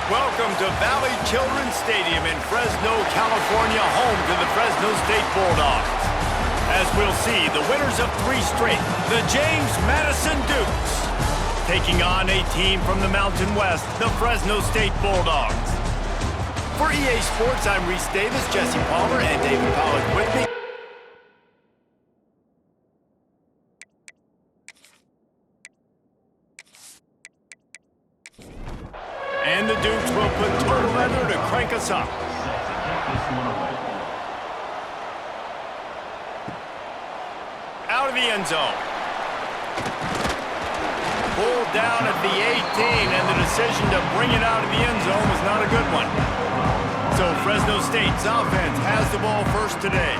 Welcome to Valley Children's Stadium in Fresno, California, home to the Fresno State Bulldogs. As we'll see, the winners of 3 straight, the James Madison Dukes, taking on a team from the Mountain West, the Fresno State Bulldogs. For EA Sports, I'm Reese Davis, Jesse Palmer, and David Pollack with me. And the Dukes will put total leather to crank us up. Out of the end zone. Pulled down at the 18, and the decision to bring it out of the end zone was not a good one. So Fresno State's offense has the ball first today.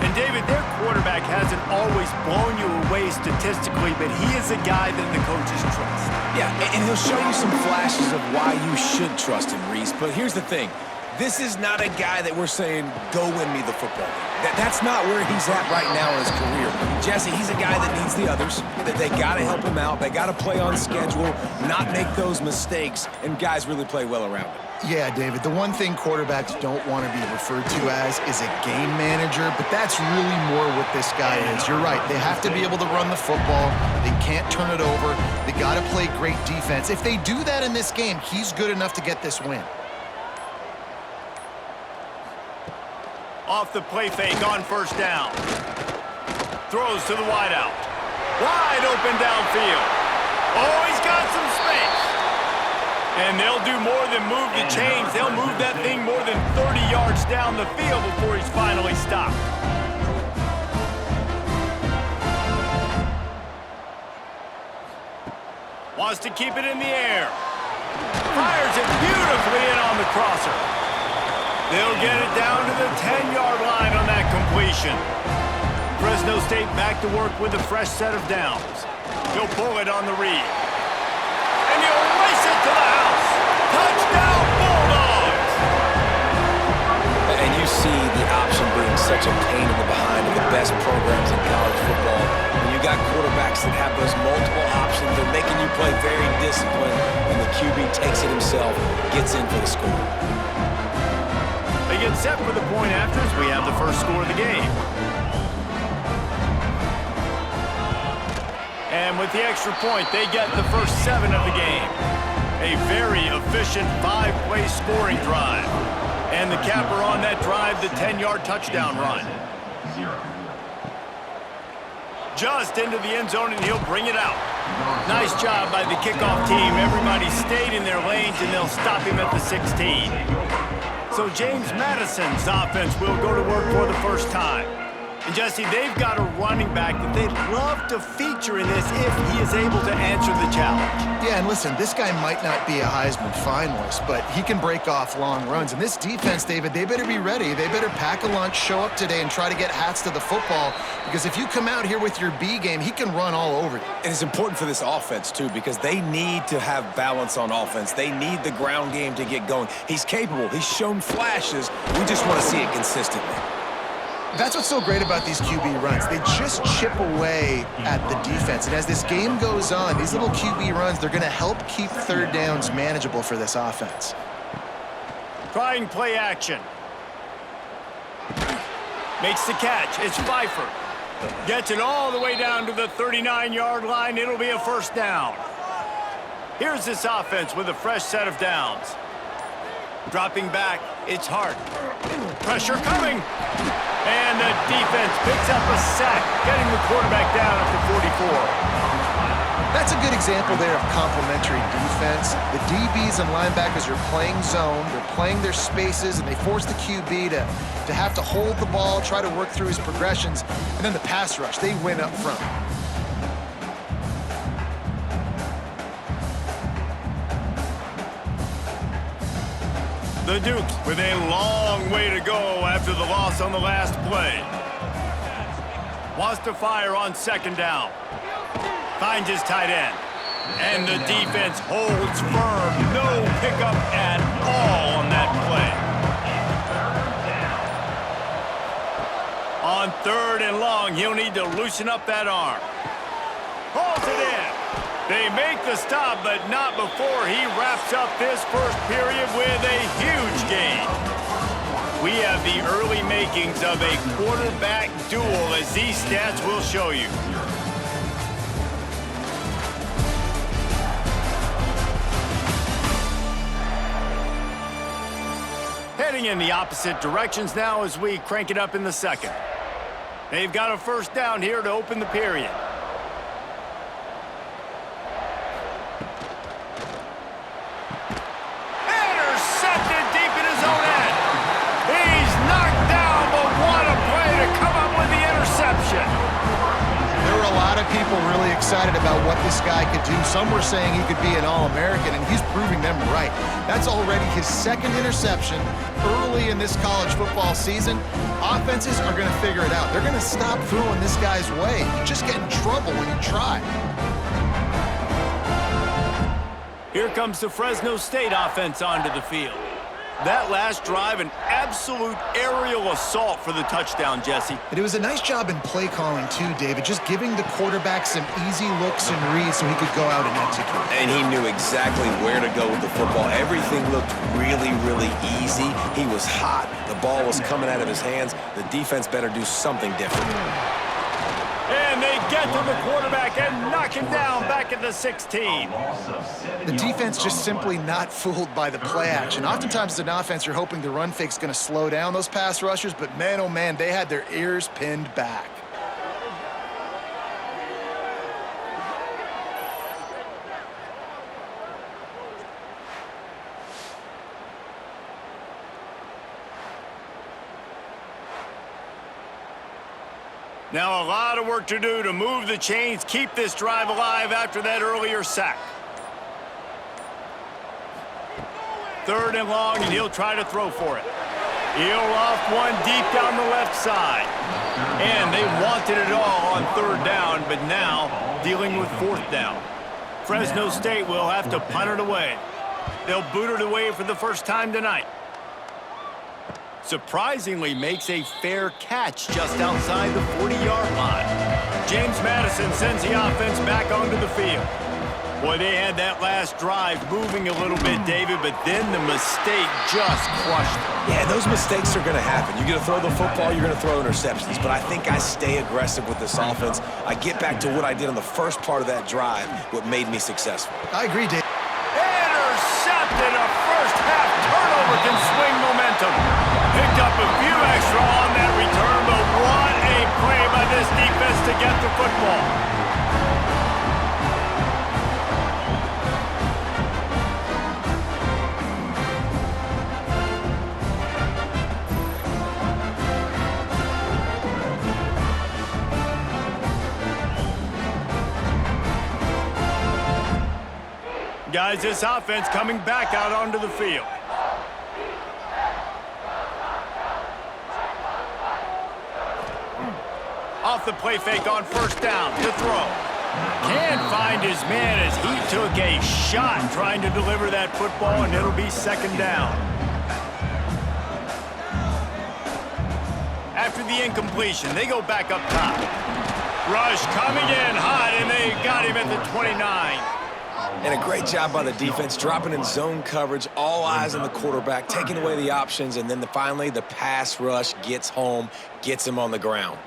And David, their quarterback hasn't always blown you away statistically, but he is a guy that the coaches trust. Yeah, and he'll show you some flashes of why you should trust him, Reese. But here's the thing. This is not a guy that we're saying, go win me the football. That's not where he's at right now in his career. Jesse, he's a guy that needs the others, that they got to help him out. They got to play on schedule, not make those mistakes, and guys really play well around him. Yeah, David, the one thing quarterbacks don't want to be referred to as is a game manager, but that's really more what this guy is. You're right. They have to be able to run the football. They can't turn it over. They got to play great defense. If they do that in this game, he's good enough to get this win. Off the play fake on first down. Throws to the wideout. Wide open downfield. Oh, he's got some space. And they'll do more than move the chains. They'll move that thing more than 30 yards down the field before he's finally stopped. Wants to keep it in the air. Fires it beautifully in on the crosser. They'll get it down to the 10-yard line on that completion. Fresno State back to work with a fresh set of downs. He'll pull it on the read. And he'll race it to the house. Touchdown, Bulldogs! And you see the option being such a pain in the behind of the best programs in college football. When you got quarterbacks that have those multiple options, they're making you play very disciplined, and the QB takes it himself, gets in for the score. They get set for the point after as we have the first score of the game. And with the extra point, they get the first 7 of the game. A very efficient 5-play scoring drive. And the capper on that drive, the 10-yard touchdown run. Just into the end zone, and he'll bring it out. Nice job by the kickoff team. Everybody stayed in their lanes, and they'll stop him at the 16. So James Madison's offense will go to work for the first time. And Jesse, they've got a running back that they'd love to feature in this if he is able to answer the challenge. Yeah, and listen, this guy might not be a Heisman finalist, but he can break off long runs. And this defense, David, they better be ready. They better pack a lunch, show up today, and try to get hats to the football. Because if you come out here with your B game, he can run all over you. And it's important for this offense, too, because they need to have balance on offense. They need the ground game to get going. He's capable. He's shown flashes. We just want to see it consistently. That's what's so great about these QB runs. They just chip away at the defense. And as this game goes on, these little QB runs, they're going to help keep third downs manageable for this offense. Trying play action. Makes the catch. It's Pfeiffer. Gets it all the way down to the 39-yard line. It'll be a first down. Here's this offense with a fresh set of downs. Dropping back, it's Hart. Pressure coming. And the defense picks up a sack, getting the quarterback down at the 44. That's a good example there of complementary defense. The DBs and linebackers are playing zone, they're playing their spaces, and they force the QB to have to hold the ball, try to work through his progressions, and then the pass rush, they win up front. The Dukes with a long way to go after the loss on the last play. Wants to fire on second down. Finds his tight end. And the defense holds firm. No pickup at all on that play. On 3rd and long, he'll need to loosen up that arm. Hauls it in. They make the stop, but not before he wraps up this first period with a huge gain. We have the early makings of a quarterback duel, as these stats will show you. Heading in the opposite directions now as we crank it up in the second. They've got a first down here to open the period. Intercepted deep in his own end. He's knocked down, but what a play to come up with the interception. There were a lot of people really excited about what this guy could do. Some were saying he could be an All-American, and he's proving them right. That's already his second interception early in this college football season. Offenses are going to figure it out. They're going to stop throwing this guy's way. You just get in trouble when you try. Here comes the Fresno State offense onto the field. That last drive, an absolute aerial assault for the touchdown, Jesse. But it was a nice job in play calling too, David, just giving the quarterback some easy looks and reads so he could go out and execute. And he knew exactly where to go with the football. Everything looked really, really easy. He was hot. The ball was coming out of his hands. The defense better do something different. And they get to the quarterback and knock him down back at the 16. The defense just simply not fooled by the play action. Oftentimes as an offense, you're hoping the run fake's going to slow down those pass rushers, but man, oh man, they had their ears pinned back. Now a lot of work to do to move the chains, keep this drive alive after that earlier sack. Third and long, and he'll try to throw for it. He'll off one deep down the left side. And they wanted it all on third down, but now dealing with fourth down. Fresno State will have to punt it away. They'll boot it away for the first time tonight. Surprisingly makes a fair catch just outside the 40-yard line. James Madison sends the offense back onto the field. Boy, they had that last drive moving a little bit, David, but then the mistake just crushed them. Yeah, those mistakes are going to happen. You're going to throw the football, you're going to throw interceptions, but I think I stay aggressive with this offense. I get back to what I did on the first part of that drive, what made me successful. I agree, Dave. Intercepted. A first-half turnover can swing momentum. Picked up a few extra on that return, but what a play by this defense to get the football. Guys, this offense coming back out onto the field. Off the play fake on first down to throw. Can't find his man as he took a shot trying to deliver that football, and it'll be second down. After the incompletion, they go back up top. Rush coming in hot, and they got him at the 29. And a great job by the defense, dropping in zone coverage, all eyes on the quarterback, taking away the options, and then finally the pass rush gets home, gets him on the ground.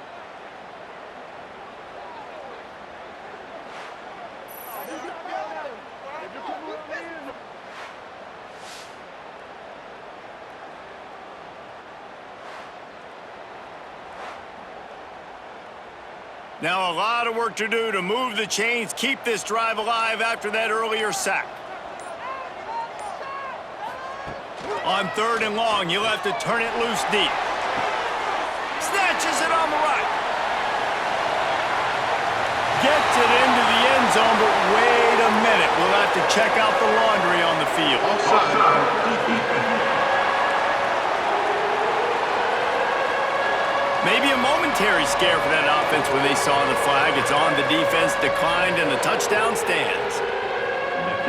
Now a lot of work to do to move the chains, keep this drive alive after that earlier sack. On third and long, you'll have to turn it loose deep. Snatches it on the right. Gets it into the end zone, but wait a minute. We'll have to check out the laundry on the field. Maybe a momentary scare for that offense when they saw the flag. It's on, the defense declined, and the touchdown stands.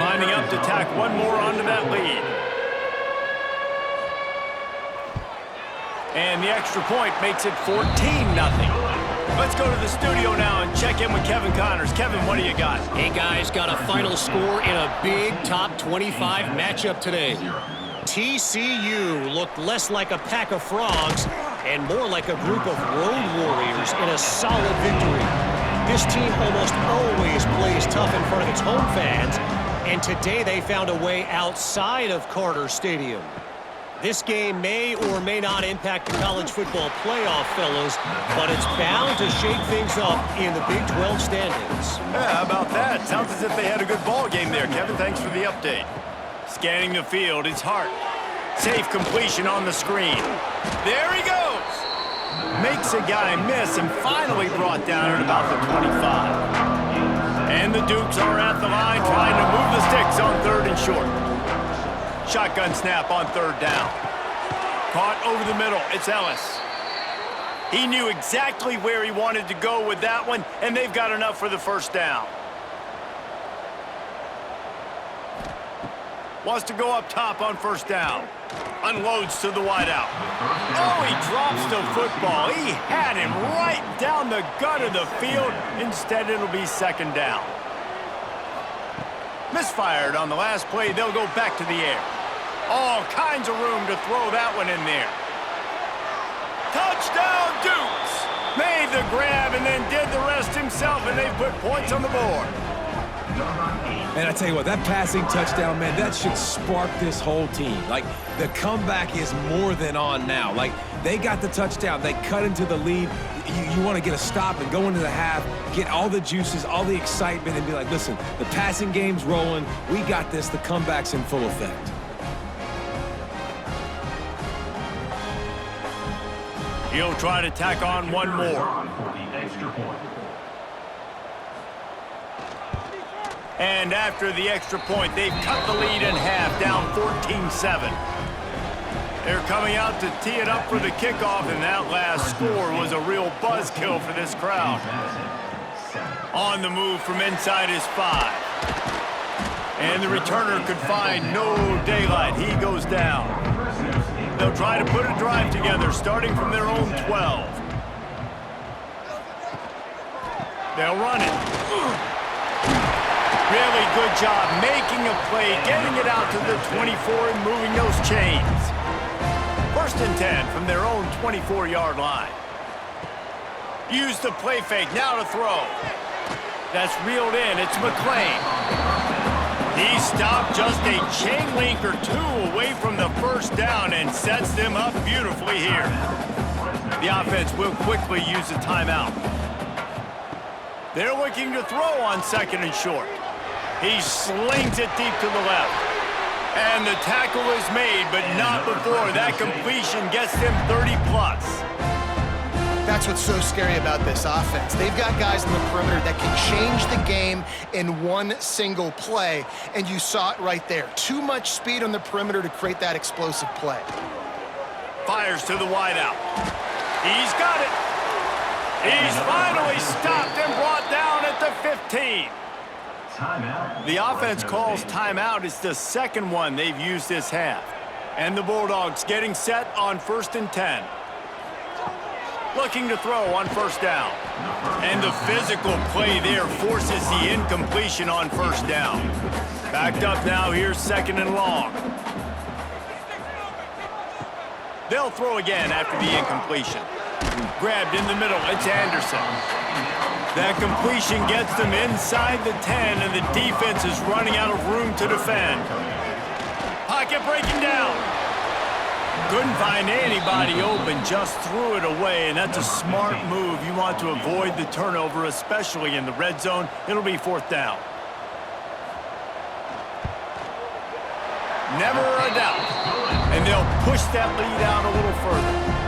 Lining up to tack one more onto that lead. And the extra point makes it 14-0. Let's go to the studio now and check in with Kevin Connors. Kevin, what do you got? Hey, guys, got a final score in a big top 25 matchup today. TCU looked less like a pack of frogs and more like a group of road warriors in a solid victory. This team almost always plays tough in front of its home fans, and today they found a way outside of Carter Stadium. This game may or may not impact the college football playoff, fellas, but it's bound to shake things up in the Big 12 standings. Yeah, how about that? Sounds as if they had a good ball game there, Kevin. Thanks for the update. Scanning the field, it's Hart. Safe completion on the screen. There he goes! Makes a guy miss and finally brought down at about the 25. And the Dukes are at the line trying to move the sticks on 3rd and short. Shotgun snap on 3rd down. Caught over the middle. It's Ellis. He knew exactly where he wanted to go with that one, and they've got enough for the 1st down. Wants to go up top on 1st down. Unloads to the wideout. Oh, he drops the football. He had him right down the gut of the field. Instead, it'll be 2nd down. Misfired on the last play. They'll go back to the air. All kinds of room to throw that one in there. Touchdown, Dukes! Made the grab and then did the rest himself, and they put points on the board. And I tell you what, that passing touchdown, man, that should spark this whole team. Like, the comeback is more than on now. Like, they got the touchdown. They cut into the lead. You want to get a stop and go into the half, get all the juices, all the excitement, and be like, listen, the passing game's rolling. We got this. The comeback's in full effect. He'll try to tack on one more. And after the extra point, they've cut the lead in half, down 14-7. They're coming out to tee it up for the kickoff, and that last score was a real buzzkill for this crowd. On the move from inside his 5. And the returner could find no daylight. He goes down. They'll try to put a drive together, starting from their own 12. They'll run it. Really good job making a play, getting it out to the 24 and moving those chains. 1st and 10 from their own 24-yard line. Use the play fake, now to throw. That's reeled in, it's McClain. He stopped just a chain link or 2 away from the 1st down and sets them up beautifully here. The offense will quickly use a timeout. They're looking to throw on 2nd and short. He slings it deep to the left. And the tackle is made, but not before that completion gets them 30+. That's what's so scary about this offense. They've got guys in the perimeter that can change the game in one single play, and you saw it right there. Too much speed on the perimeter to create that explosive play. Fires to the wideout. He's got it. He's finally stopped and brought down at the 15. Timeout. The offense calls timeout. It's the 2nd one they've used this half. And the Bulldogs getting set on 1st and 10. Looking to throw on 1st down. And the physical play there forces the incompletion on 1st down. Backed up now, here's 2nd and long. They'll throw again after the incompletion. Grabbed in the middle, it's Anderson. That completion gets them inside the 10, and the defense is running out of room to defend. Pocket breaking down. Couldn't find anybody open, just threw it away, and that's a smart move. You want to avoid the turnover, especially in the red zone. It'll be 4th down. Never a doubt. And they'll push that lead out a little further.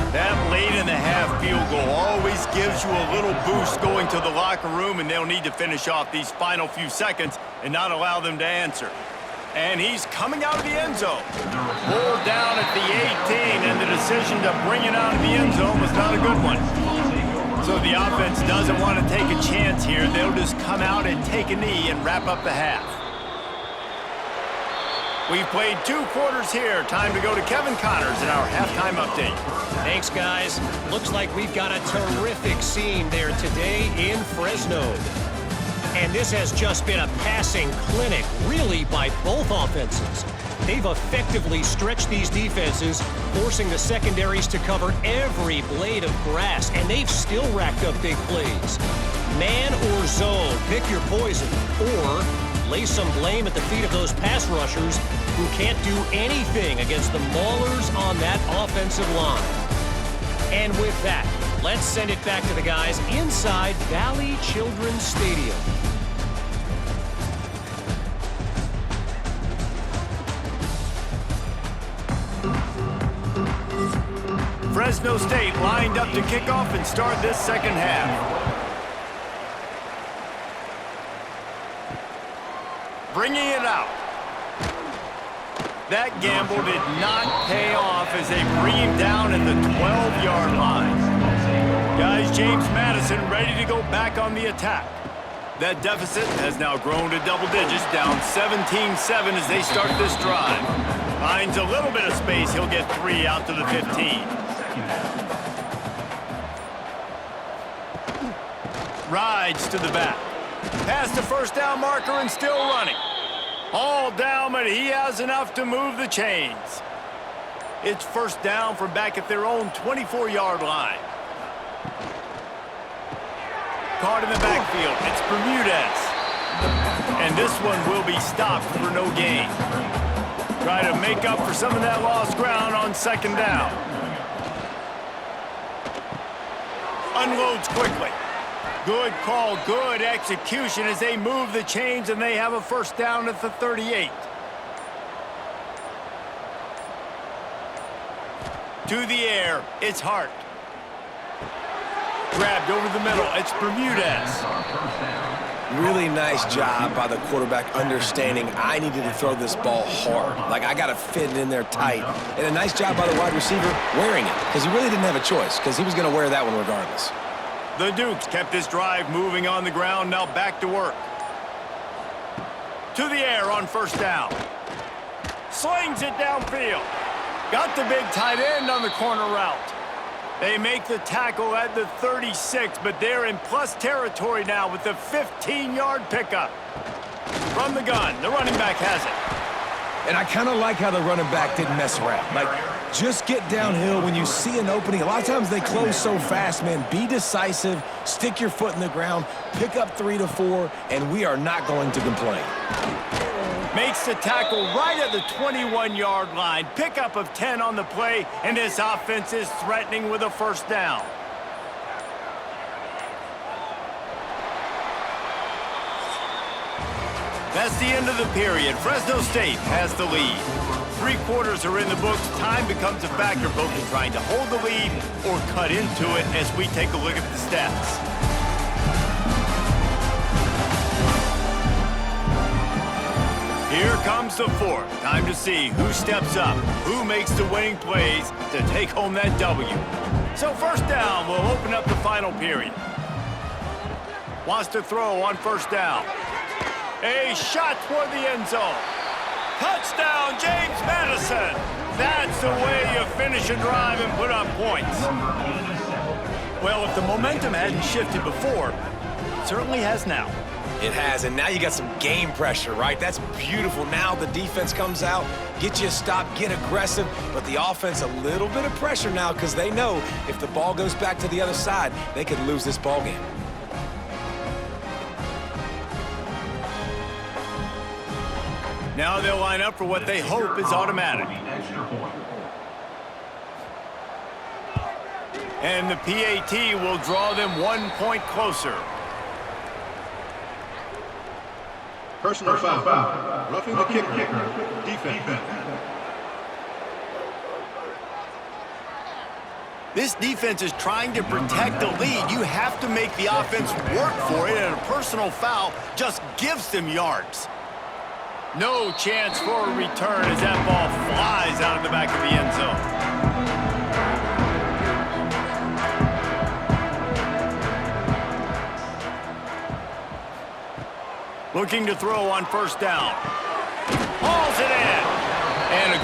That late in the half field goal always gives you a little boost going to the locker room, and they'll need to finish off these final few seconds and not allow them to answer. And he's coming out of the end zone. Pulled down at the 18, and the decision to bring it out of the end zone was not a good one. So the offense doesn't want to take a chance here. They'll just come out and take a knee and wrap up the half. We've played 2 quarters here. Time to go to Kevin Connors in our halftime update. Thanks, guys. Looks like we've got a terrific scene there today in Fresno. And this has just been a passing clinic, really, by both offenses. They've effectively stretched these defenses, forcing the secondaries to cover every blade of grass, and they've still racked up big plays. Man or zone, pick your poison, or lay some blame at the feet of those pass rushers who can't do anything against the maulers on that offensive line. And with that, let's send it back to the guys inside Valley Children's Stadium. Fresno State lined up to kick off and start this second half. Bringing it out. That gamble did not pay off as they bring him down at the 12-yard line. Guys, James Madison ready to go back on the attack. That deficit has now grown to double digits, down 17-7 as they start this drive. Finds a little bit of space. He'll get 3 out to the 15. Rides to the back. Past the first down marker and still running. All down, but he has enough to move the chains. It's first down from back at their own 24-yard line. Caught in the backfield. It's Bermudez. And this one will be stopped for no gain. Try to make up for some of that lost ground on second down. Unloads quickly. Good call, good execution as they move the chains and they have a first down at the 38. To the air, it's Hart. Grabbed over the middle, it's Bermudez. Really nice job by the quarterback understanding I needed to throw this ball hard. Like, I got to fit it in there tight. And a nice job by the wide receiver wearing it, because he really didn't have a choice, because he was going to wear that one regardless. The Dukes kept this drive moving on the ground, now back to work. To the air on first down. Slings it downfield. Got the big tight end on the corner route. They make the tackle at the 36, but they're in plus territory now with the 15-yard pickup. From the gun, the running back has it. And I kind of like how the running back didn't mess around. Like, just get downhill when you see an opening. A lot of times they close so fast, man. Be decisive, stick your foot in the ground, pick up 3 to 4, and we are not going to complain. Makes the tackle right at the 21-yard line. Pickup of 10 on the play, and this offense is threatening with a first down. That's the end of the period. Fresno State has the lead. 3 quarters are in the books. Time becomes a factor both in trying to hold the lead or cut into it as we take a look at the stats. Here comes the fourth. Time to see who steps up, who makes the winning plays to take home that W. So first down will open up the final period. Wants to throw on first down. A shot toward the end zone. Touchdown, James Madison. That's the way you finish a drive and put up points. Well, if the momentum hadn't shifted before, it certainly has now. It has, and now you got some game pressure, right? That's beautiful. Now the defense comes out, get you a stop, get aggressive, but the offense a little bit of pressure now because they know if the ball goes back to the other side, they could lose this ball game. Now they'll line up for what they hope is automatic. And the PAT will draw them 1 point closer. Personal foul. Roughing the kicker. Defense. This defense is trying to protect the lead. You have to make the offense work for it, and a personal foul just gives them yards. No chance for a return as that ball flies out of the back of the end zone. Looking to throw on first down. Hauls it in.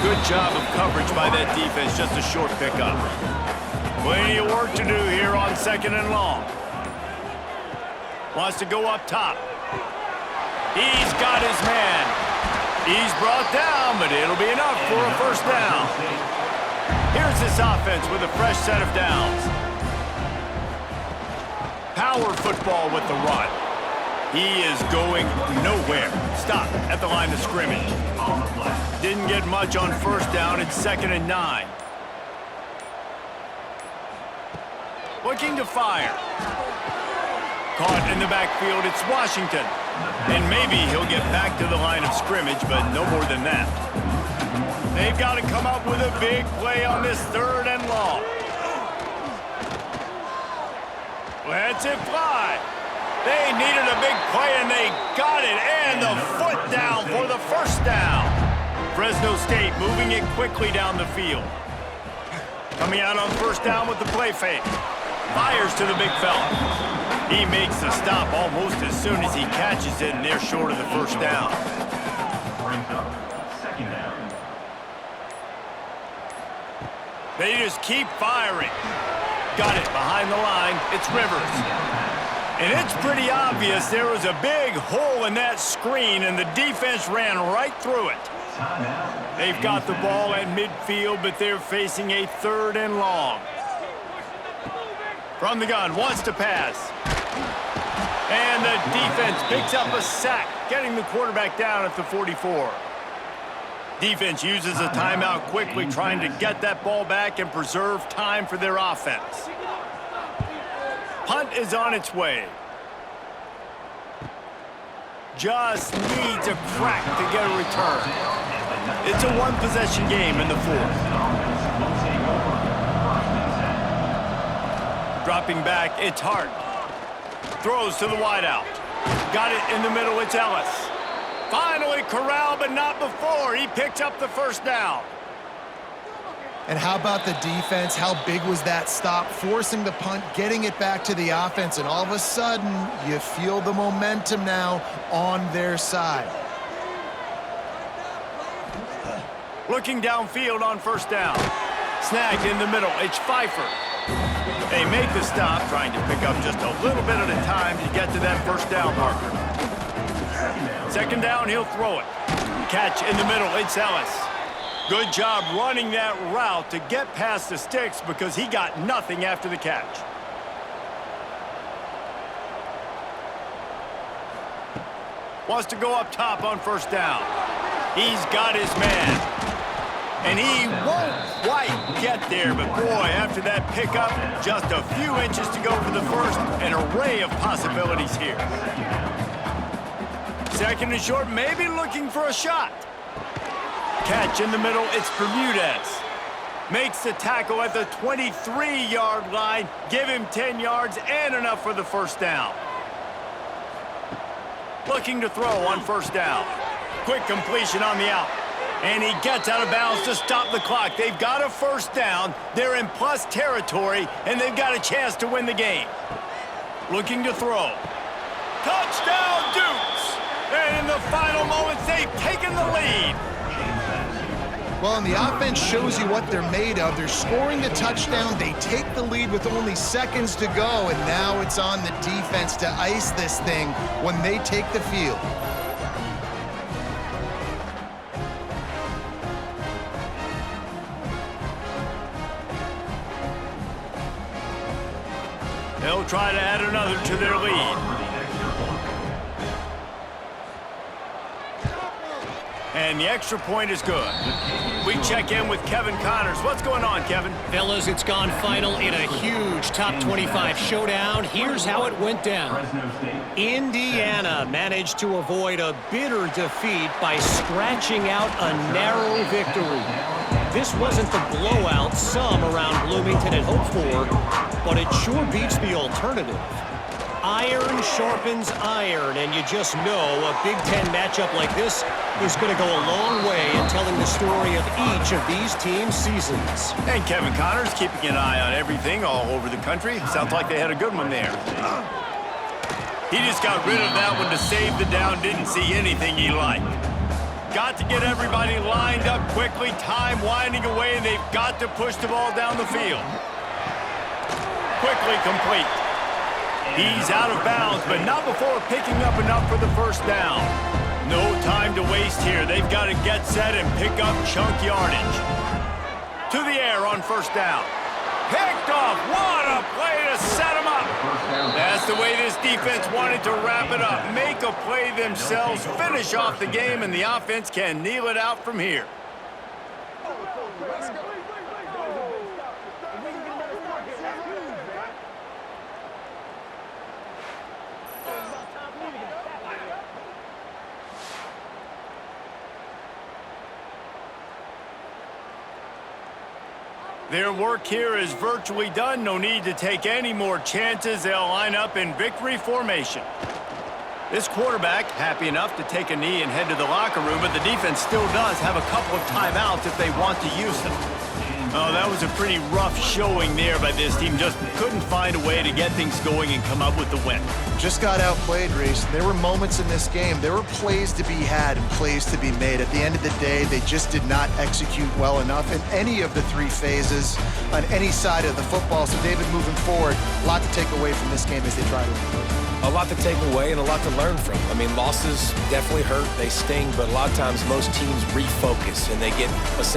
Good job of coverage by that defense, just a short pickup. Plenty of work to do here on 2nd and long. Wants to go up top. He's got his man. He's brought down, but it'll be enough for a first down. Here's this offense with a fresh set of downs. Power football with the run. He is going nowhere. Stop at the line of scrimmage. Didn't get much on first down. It's 2nd and 9. Looking to fire. Caught in the backfield. It's Washington. And maybe he'll get back to the line of scrimmage, but no more than that. They've got to come up with a big play on this 3rd and long. Lets it fly. They needed a big play, and they got it. And the foot down for the first down. Fresno State moving it quickly down the field. Coming out on first down with the play fake. Fires to the big fella. He makes the stop almost as soon as he catches it, and they're short of the first down. They just keep firing. Got it behind the line. It's Rivers. And it's pretty obvious there was a big hole in that screen, and the defense ran right through it. They've got the ball at midfield, but they're facing a 3rd and long. From the gun, wants to pass. And the defense picks up a sack, getting the quarterback down at the 44. Defense uses a timeout quickly, trying to get that ball back and preserve time for their offense. Punt is on its way. Just needs a crack to get a return. It's a one-possession game in the 4th. Dropping back, it's Hart. Throws to the wideout. Got it in the middle, it's Ellis. Finally corralled, but not before. He picks up the first down. And how about the defense? How big was that stop? Forcing the punt, getting it back to the offense, and all of a sudden, you feel the momentum now on their side. Looking downfield on first down. Snagged in the middle, it's Pfeiffer. They make the stop, trying to pick up just a little bit at a time to get to that first down marker. 2nd down, he'll throw it. Catch in the middle, it's Ellis. Good job running that route to get past the sticks because he got nothing after the catch. Wants to go up top on first down. He's got his man. And he won't quite get there, but boy, after that pickup, just a few inches to go for the first. An array of possibilities here. 2nd and short, maybe looking for a shot. Catch in the middle, it's Bermudez. Makes the tackle at the 23-yard line. Give him 10 yards and enough for the first down. Looking to throw on first down. Quick completion on the out. And he gets out of bounds to stop the clock. They've got a first down. They're in plus territory, and they've got a chance to win the game. Looking to throw. Touchdown, Dukes! And in the final moments, they've taken the lead. Well, and the offense shows you what they're made of. They're scoring the touchdown. They take the lead with only seconds to go, and now it's on the defense to ice this thing when they take the field. They'll try to add another to their lead. And the extra point is good. We check in with Kevin Connors. What's going on, Kevin? Fellas, it's gone final in a huge top 25 showdown. Here's how it went down. Indiana managed to avoid a bitter defeat by scratching out a narrow victory. This wasn't the blowout some around Bloomington had hoped for, but it sure beats the alternative. Iron sharpens iron, and you just know a Big Ten matchup like this is going to go a long way in telling the story of each of these teams' seasons. And Kevin Connors keeping an eye on everything all over the country. Sounds like they had a good one there. He just got rid of that one to save the down, didn't see anything he liked. got to get everybody lined up quickly. Time winding away, and they've got to push the ball down the field. Quickly complete. He's out of bounds, but not before picking up enough for the first down. No time to waste here. They've got to get set and pick up chunk yardage. To the air on first down. Picked off. What a play to set him up. That's the way this defense wanted to wrap it up. Make a play themselves, finish off the game, and the offense can kneel it out from here. Their work here is virtually done. No need to take any more chances. They'll line up in victory formation. This quarterback happy enough to take a knee and head to the locker room, but the defense still does have a couple of timeouts if they want to use them. Oh, that was a pretty rough showing there by this team. Just couldn't find a way to get things going and come up with the win. Just got outplayed, Reese. There were moments in this game. There were plays to be had and plays to be made. At the end of the day, they just did not execute well enough in any of the three phases on any side of the football. So, David, moving forward, a lot to take away from this game as they try to improve. A lot to take away and a lot to learn from. I mean, losses definitely hurt. They sting, but a lot of times most teams refocus and they get a sense